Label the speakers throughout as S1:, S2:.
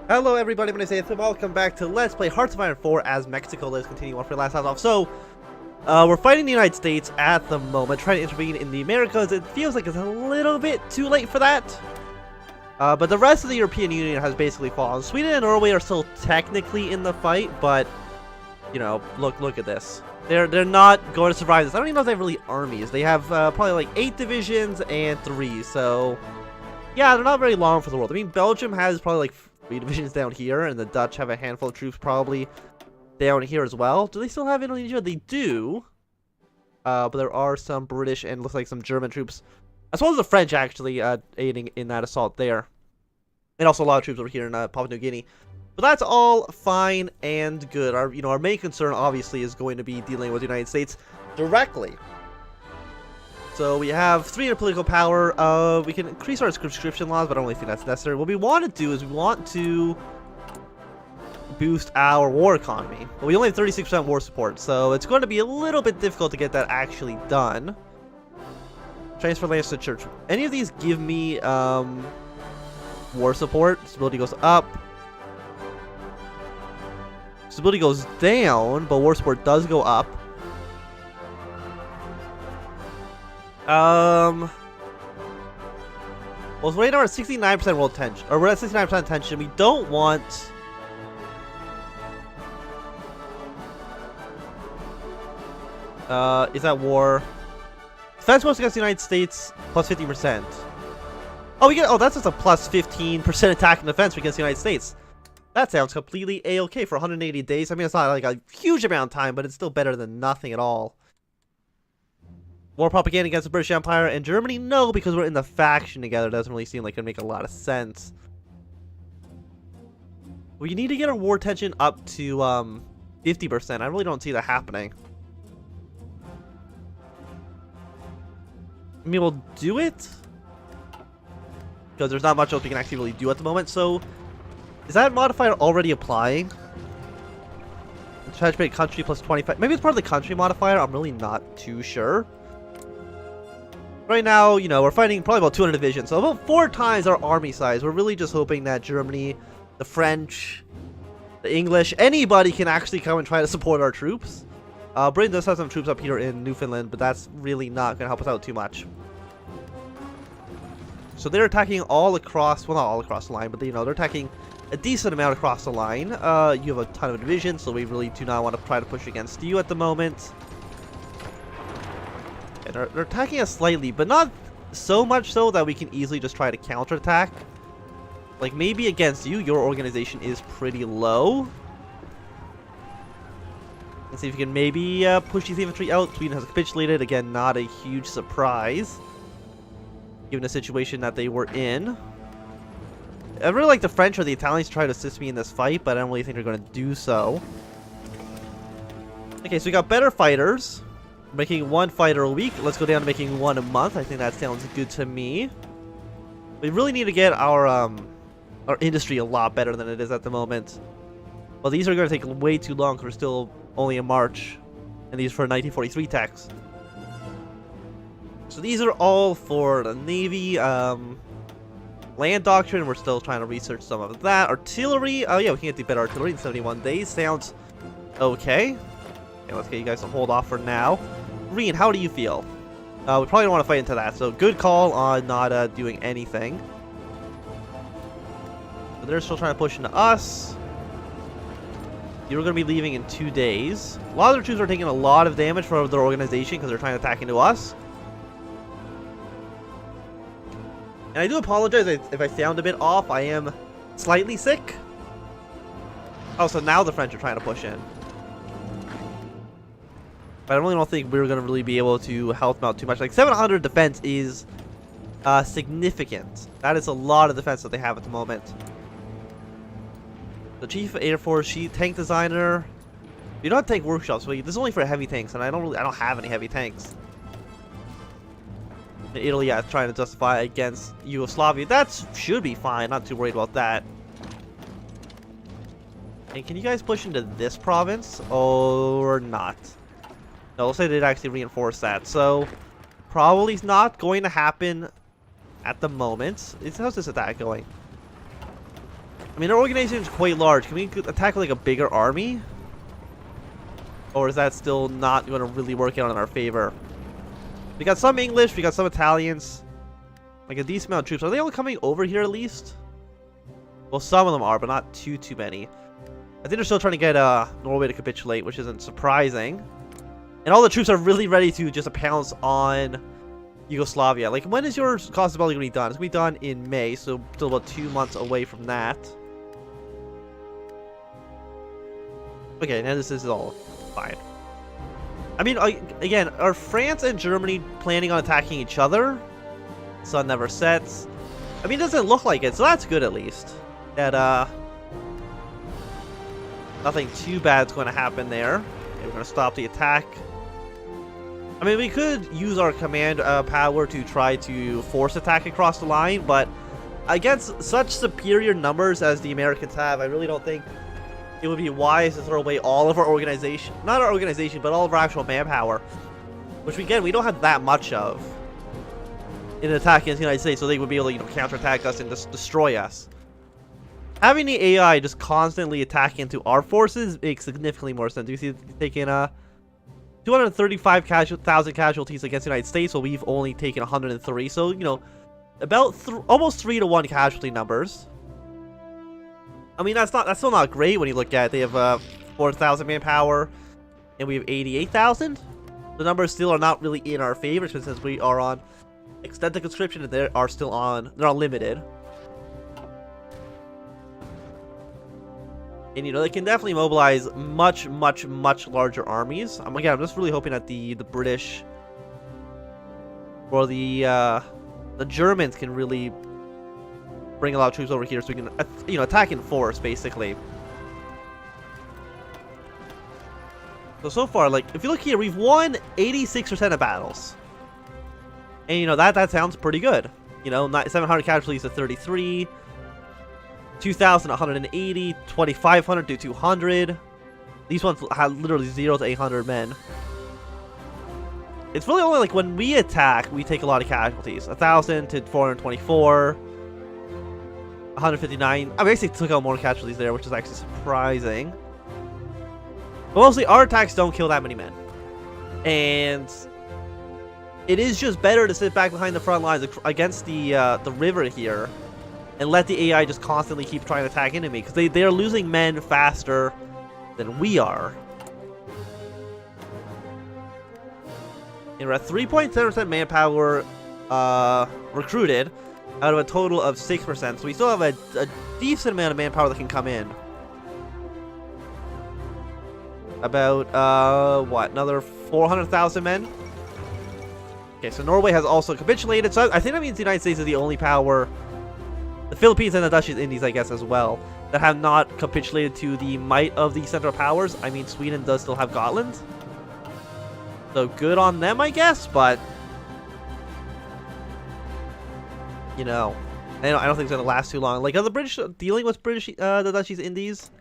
S1: Hello everybody, my name is Ethan. Welcome back to Let's Play Hearts of Iron 4 as Mexico. Let's continue on for last time off. So, we're fighting the United States at the moment, trying to intervene in the Americas. It feels like it's a little bit too late for that. But the rest of the European Union has basically fallen. Sweden and Norway are still technically in the fight, but, you know, look at this. They're not going to survive this. I don't even know if they have really armies. They have probably like 8 divisions and 3, so yeah, they're not very long for the world. I mean, Belgium has probably like 3 divisions down here, and the Dutch have a handful of troops probably down here as well. Do they still have Indonesia? They do. But there are some British and looks like some German troops, as well as the French actually aiding in that assault there. And also a lot of troops over here in Papua New Guinea. But that's all fine and good. Our main concern obviously is going to be dealing with the United States directly. So we have 3 in political power. We can increase our conscription laws, but I don't really think that's necessary. What we want to do is we want to boost our war economy. But we only have 36% war support, so it's going to be a little bit difficult to get that actually done. Transfer lands to church. Any of these give me war support. Stability goes up. Stability goes down, but war support does go up. Well, so right now we're at 69% world tension, or we're at 69% tension. We don't want is that war? Defense force against the United States plus 50%. Oh, that's just a plus 15% attack and defense against the United States. That sounds completely a-okay for 180 days. I mean, it's not like a huge amount of time, but it's still better than nothing at all. War propaganda against the British Empire and Germany? No, because we're in the faction together. It doesn't really seem like it would make a lot of sense. We need to get our war tension up to 50%. I really don't see that happening. I mean, we'll do it, because there's not much else we can actually really do at the moment. So, is that modifier already applying? Transmit country plus 25. Maybe it's part of the country modifier. I'm really not too sure. Right now, we're fighting probably about 200 divisions, so about 4 times our army size. We're really just hoping that Germany, the French, the English, anybody can actually come and try to support our troops. Britain does have some troops up here in Newfoundland, but that's really not going to help us out too much. So they're attacking all across, well, not all across the line, but they're attacking a decent amount across the line. You have a ton of divisions, so we really do not want to try to push against you at the moment. And they're attacking us slightly, but not so much so that we can easily just try to counterattack. Like, maybe against you, your organization is pretty low. Let's see if we can maybe push these infantry out. Sweden has capitulated. Again, not a huge surprise, given the situation that they were in. I really like the French or the Italians to try to assist me in this fight, but I don't really think they're going to do so. Okay, so we got better fighters. Making 1 fighter a week. Let's go down to making 1 a month. I think that sounds good to me. We really need to get our industry a lot better than it is at the moment. Well, these are going to take way too long because we're still only in March, and these are for 1943 tax. So these are all for the Navy. Land doctrine, we're still trying to research some of that. Artillery, oh yeah, we can get the better artillery in 71 days. Sounds okay. Okay, let's get you guys to hold off for now. Green, how do you feel? We probably don't want to fight into that, so good call on not doing anything. But they're still trying to push into us. You're going to be leaving in 2 days. A lot of their troops are taking a lot of damage from their organization because they're trying to attack into us. And I do apologize if I sound a bit off. I am slightly sick. Oh, so now the French are trying to push in. But I really don't think we're going to really be able to help them out too much. Like, 700 defense is significant. That is a lot of defense that they have at the moment. The Chief of Air Force, tank designer. You don't have tank workshops. So this is only for heavy tanks, and I don't have any heavy tanks. Italy, yeah, trying to justify against Yugoslavia. That should be fine. Not too worried about that. And can you guys push into this province or not? No, looks like they did actually reinforce that. So probably not going to happen at the moment. How's this attack going? I mean, our organization is quite large. Can we attack like a bigger army? Or is that still not going to really work out in our favor? We got some English, we got some Italians. Like a decent amount of troops. Are they all coming over here at least? Well, some of them are, but not too many. I think they're still trying to get Norway to capitulate, which isn't surprising. And all the troops are really ready to just pounce on Yugoslavia. Like, when is your cost of building going to be done? It's going to be done in May, so still about 2 months away from that. Okay, now this is all fine. I mean, again, are France and Germany planning on attacking each other? Sun never sets. I mean, it doesn't look like it, so that's good at least. That, nothing too bad's going to happen there. Okay, we're going to stop the attack. I mean, we could use our command power to try to force attack across the line, but against such superior numbers as the Americans have, I really don't think it would be wise to throw away all of our organization. Not our organization, but all of our actual manpower. Which, again, we don't have that much of in an attack against the United States, so they would be able to, you know, counterattack us and just destroy us. Having the AI just constantly attacking into our forces makes significantly more sense. You see, taking 235,000 casualties against the United States, while we've only taken 103. So, you know, about almost 3-to-1 casualty numbers. I mean, that's still not great when you look at it. They have 4,000 manpower, and we have 88,000. The numbers still are not really in our favor, since we are on extended conscription and they're unlimited. And, you know, they can definitely mobilize much larger armies. Again, I'm just really hoping that the British or the Germans can really bring a lot of troops over here, so we can, you know, attack in force, basically. So far, like, if you look here, we've won 86% of battles. And, you know, that sounds pretty good. You know, 700 casualties to 33. 2,180, 2,500 to 200. These ones have literally 0 to 800 men. It's really only like when we attack, we take a lot of casualties. 1,000 to 424. 159. I basically took out more casualties there, which is actually surprising. But mostly, our attacks don't kill that many men. And it is just better to sit back behind the front lines against the river here and let the AI just constantly keep trying to attack into me, because they are losing men faster than we are. And we're at 3.7% manpower recruited out of a total of 6%. So we still have a decent amount of manpower that can come in. About, what, another 400,000 men? Okay, so Norway has also capitulated. So I think that means the United States is the only power, the Philippines and the Dutch Indies, I guess, as well, that have not capitulated to the might of the Central Powers. I mean, Sweden does still have Gotland. So good on them, I guess, but, you know, I don't think it's going to last too long. Like, are the British dealing with the Dutch East Indies?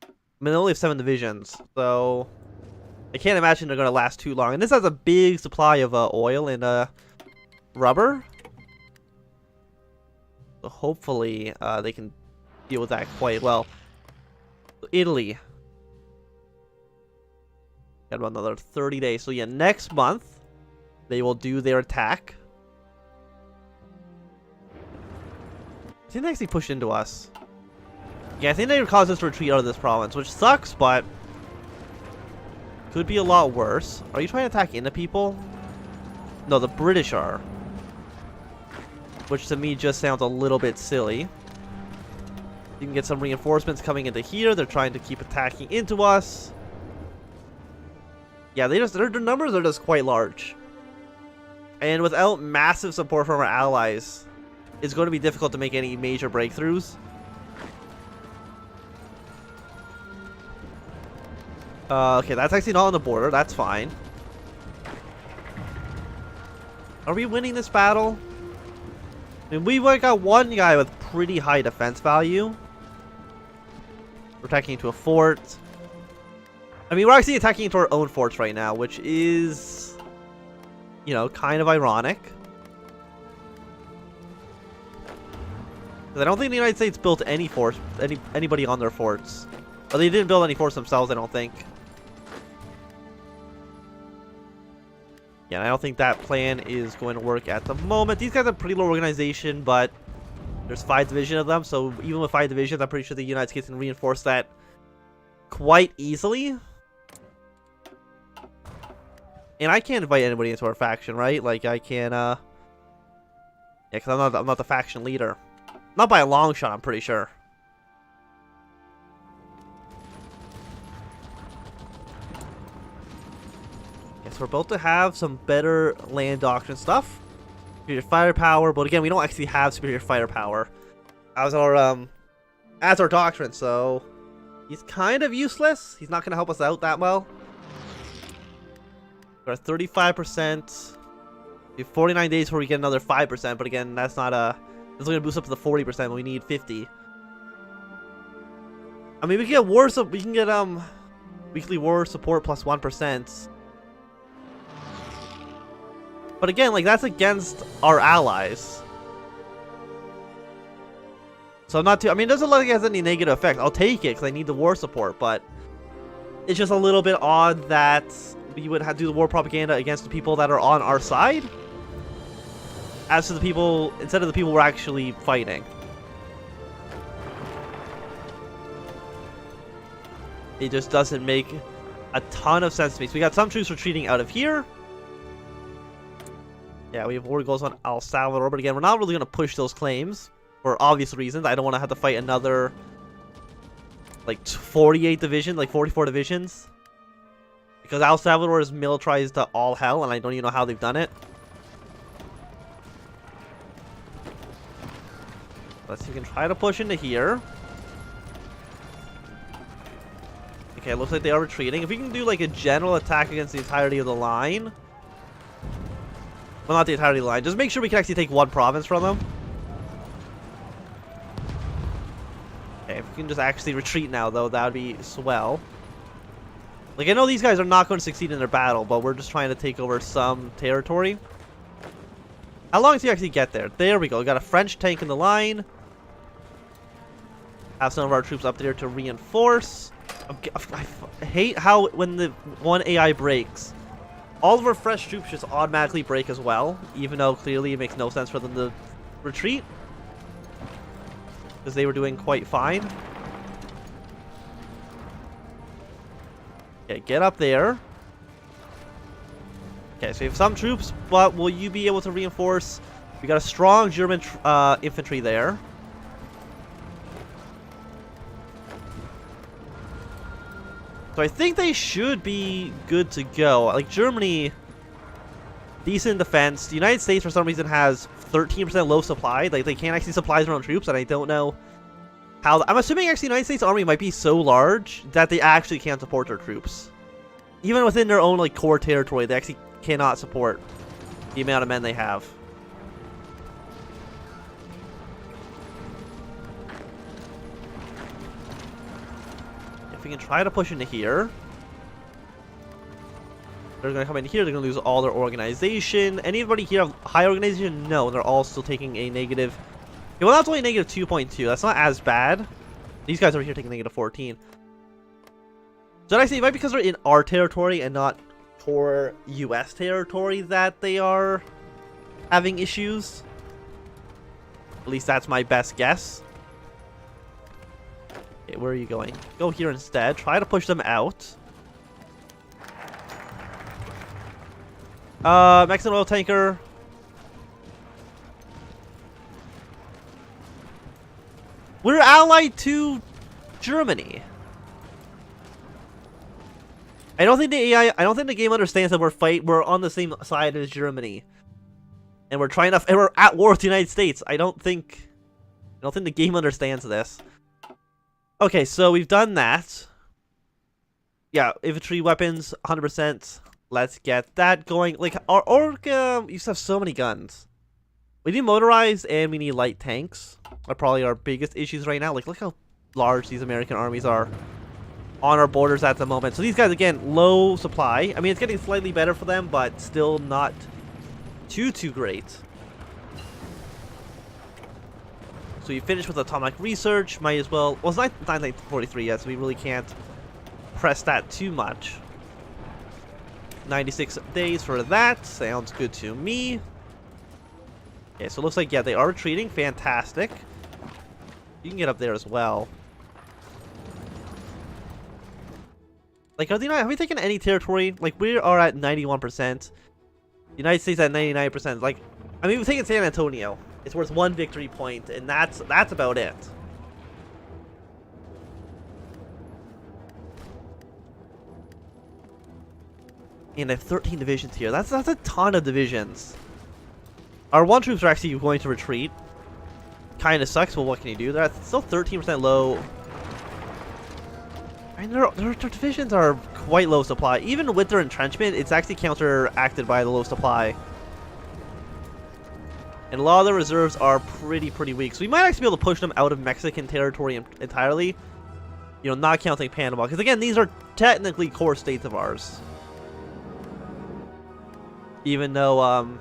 S1: I mean, they only have 7 divisions, so I can't imagine they're going to last too long. And this has a big supply of oil and rubber. So hopefully they can deal with that quite well. So Italy. Got about another 30 days. So yeah, next month they will do their attack. I think they actually pushed into us. Yeah, I think they caused us to retreat out of this province, which sucks, but could be a lot worse. Are you trying to attack into people? No, the British are. Which to me just sounds a little bit silly. You can get some reinforcements coming into here. They're trying to keep attacking into us. Yeah, their numbers are just quite large. And without massive support from our allies, it's going to be difficult to make any major breakthroughs. Okay, that's actually not on the border. That's fine. Are we winning this battle? I mean, we got one guy with pretty high defense value. We're attacking into a fort. I mean, we're actually attacking into our own forts right now, which is, you know, kind of ironic. I don't think the United States built any force, anybody on their forts. Or they didn't build any forts themselves, I don't think. Yeah, and I don't think that plan is going to work at the moment. These guys have pretty low organization, but there's 5 divisions of them. So even with 5 divisions, I'm pretty sure the United States can reinforce that quite easily. And I can't invite anybody into our faction, right? Like, I can, yeah, because I'm not the faction leader. Not by a long shot, I'm pretty sure. Yes, we're about to have some better land doctrine stuff. Superior firepower, but again, we don't actually have superior firepower as our doctrine, so he's kind of useless. He's not going to help us out that well. We're at 35%. We have 49 days before we get another 5%, but again, that's not a... It's going to boost up to the 40%, but we need 50. I mean, we can get war, so we can get weekly war support plus 1%. But again, like, that's against our allies. So I'm not too... I mean, it doesn't look like it has any negative effect. I'll take it because I need the war support, but it's just a little bit odd that we would have to do the war propaganda against the people that are on our side, as to the people, instead of the people we're actually fighting. It just doesn't make a ton of sense to me. So we got some troops retreating out of here. Yeah, we have war goals on El Salvador, but again, we're not really going to push those claims for obvious reasons. I don't want to have to fight another, like, 48 divisions, like 44 divisions. Because El Salvador is militarized to all hell, and I don't even know how they've done it. Let's see if we can try to push into here. Okay, it looks like they are retreating. If we can do like a general attack against the entirety of the line. Well, not the entirety of the line. Just make sure we can actually take one province from them. Okay, if we can just actually retreat now, though, that would be swell. Like, I know these guys are not going to succeed in their battle, but we're just trying to take over some territory. How long does he actually get there? There we go. We got a French tank in the line. Have some of our troops up there to reinforce. I hate how when the one AI breaks, all of our fresh troops just automatically break as well, even though clearly it makes no sense for them to retreat, because they were doing quite fine. Okay, get up there. Okay, so we have some troops, but will you be able to reinforce? We got a strong German infantry there. So I think they should be good to go. Like, Germany, decent defense. The United States, for some reason, has 13% low supply. Like, they can't actually supply their own troops, and I don't know how... I'm assuming, actually, the United States army might be so large that they actually can't support their troops. Even within their own, like, core territory, they actually cannot support the amount of men they have. If we can try to push into here. They're going to come in here. They're going to lose all their organization. Anybody here have high organization? No, they're all still taking a negative. Yeah, well, that's only negative 2.2. That's not as bad. These guys over here taking negative 14. So actually, it might be because they're in our territory and not core US territory that they are having issues. At least that's my best guess. Okay, where are you going? Go here instead. Try to push them out. Mexican oil tanker. We're allied to Germany. I don't think the game understands that we're on the same side as Germany. And we're at war with the United States. I don't think the game understands this. Okay, so we've done that. Yeah, infantry weapons, 100%. Let's get that going. Like, our Orca used to have so many guns. We need motorized and we need light tanks. Are probably our biggest issues right now. Like, look how large these American armies are on our borders at the moment. So these guys, again, low supply. I mean, it's getting slightly better for them, but still not too great. So you finished with atomic research. Might as well. Well, it's not 1943 yet, so we really can't press that too much. 96 days for that. Sounds good to me. Okay, so it looks like, yeah, they are retreating. Fantastic. You can get up there as well. Like, are we taking any territory? Like, we are at 91%. The United States at 99%. Like, I mean, we've taken San Antonio. It's worth 1 victory point, and that's about it. And I have 13 divisions here. That's a ton of divisions. Our 1 troops are actually going to retreat. Kind of sucks, but what can you do? They're still 13% low. I mean, their divisions are quite low supply. Even with their entrenchment, it's actually counteracted by the low supply. And a lot of the reserves are pretty weak. So we might actually be able to push them out of Mexican territory entirely. You know, not counting Panama. Because again, these are technically core states of ours. Even though,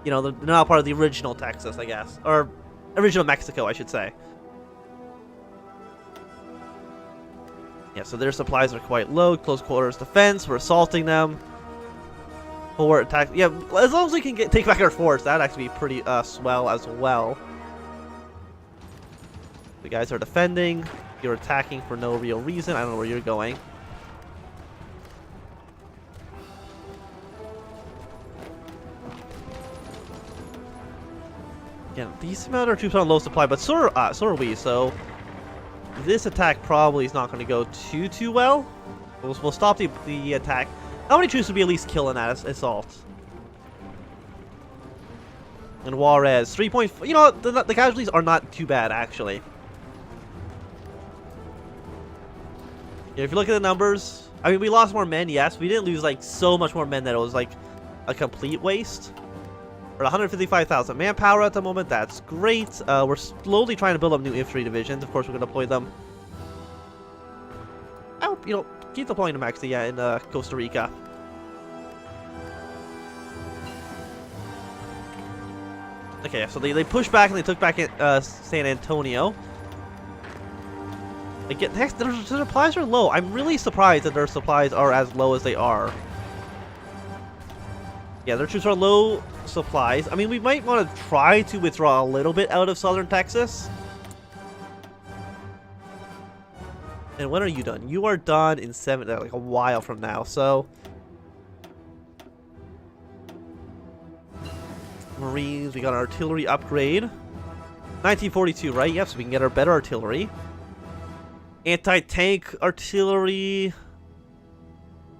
S1: you know, they're not part of the original Texas, I guess. Or original Mexico, I should say. Yeah, so their supplies are quite low. Close quarters defense. We're assaulting them. Forward attack. Yeah, as long as we can take back our force, that'd actually be pretty swell as well. The guys are defending. You're attacking for no real reason. I don't know where you're going. Yeah, these amount of troops are on low supply, but so are we. So this attack probably is not going to go too well. We'll stop the attack. How many troops would be at least killing that assault? And Juarez, 3 point. You know, the casualties are not too bad actually. Yeah, if you look at the numbers, I mean, we lost more men, yes. We didn't lose like so much more men that it was like a complete waste. We're at 155,000 manpower at the moment. That's great. We're slowly trying to build up new infantry divisions. Of course, we're gonna deploy them. I hope, you know, keep deploying them actually, yeah, in Costa Rica. Okay, so they pushed back and they took back San Antonio. Again, their supplies are low. I'm really surprised that their supplies are as low as they are. Yeah, their troops are low supplies. I mean, we might want to try to withdraw a little bit out of southern Texas. And when are you done? You are done in like a while from now, so Marines, we got an artillery upgrade. 1942, right? Yep, so we can get our better artillery. Anti-tank artillery.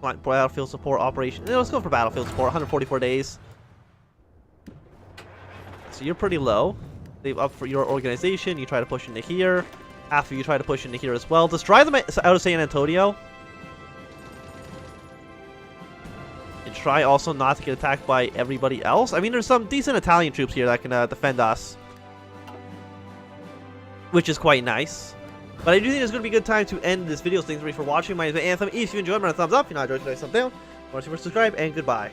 S1: Battlefield support operation. Let's go for battlefield support. 144 days. So you're pretty low. They've up for your organization. You try to push into here. After you try to push into here as well. Just drive them out of San Antonio. And try also not to get attacked by everybody else. I mean, there's some decent Italian troops here that can defend us, which is quite nice. But I do think it's going to be a good time to end this video. Thanks for watching. My name is Anthem. If you enjoyed, remember to thumbs up. If you not enjoyed, thumbs down. Watch, subscribe, and goodbye.